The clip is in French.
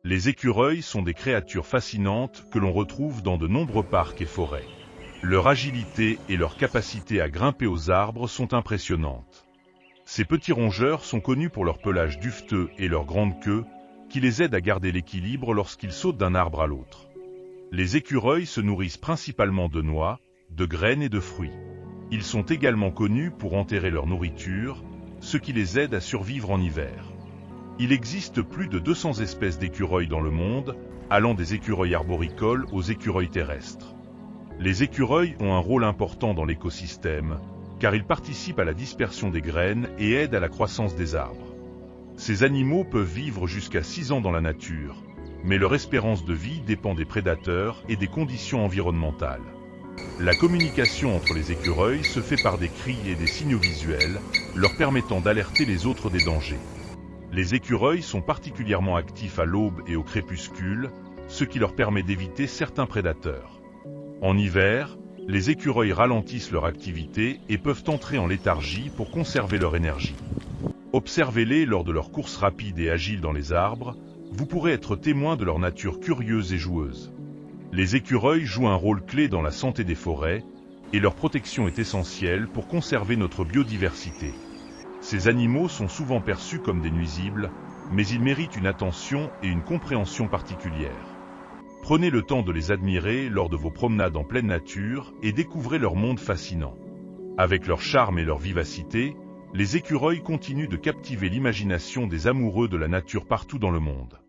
Les écureuils sont des créatures fascinantes que l'on retrouve dans de nombreux parcs et forêts. Leur agilité et leur capacité à grimper aux arbres sont impressionnantes. Ces petits rongeurs sont connus pour leur pelage duveteux et leur grande queue, qui les aide à garder l'équilibre lorsqu'ils sautent d'un arbre à l'autre. Les écureuils se nourrissent principalement de noix, de graines et de fruits. Ils sont également connus pour enterrer leur nourriture, ce qui les aide à survivre en hiver. Il existe plus de 200 espèces d'écureuils dans le monde, allant des écureuils arboricoles aux écureuils terrestres. Les écureuils ont un rôle important dans l'écosystème, car ils participent à la dispersion des graines et aident à la croissance des arbres. Ces animaux peuvent vivre jusqu'à 6 ans dans la nature, mais leur espérance de vie dépend des prédateurs et des conditions environnementales. La communication entre les écureuils se fait par des cris et des signaux visuels, leur permettant d'alerter les autres des dangers. Les écureuils sont particulièrement actifs à l'aube et au crépuscule, ce qui leur permet d'éviter certains prédateurs. En hiver, les écureuils ralentissent leur activité et peuvent entrer en léthargie pour conserver leur énergie. Observez-les lors de leurs courses rapides et agiles dans les arbres, vous pourrez être témoin de leur nature curieuse et joueuse. Les écureuils jouent un rôle clé dans la santé des forêts, et leur protection est essentielle pour conserver notre biodiversité. Ces animaux sont souvent perçus comme des nuisibles, mais ils méritent une attention et une compréhension particulière. Prenez le temps de les admirer lors de vos promenades en pleine nature et découvrez leur monde fascinant. Avec leur charme et leur vivacité, les écureuils continuent de captiver l'imagination des amoureux de la nature partout dans le monde.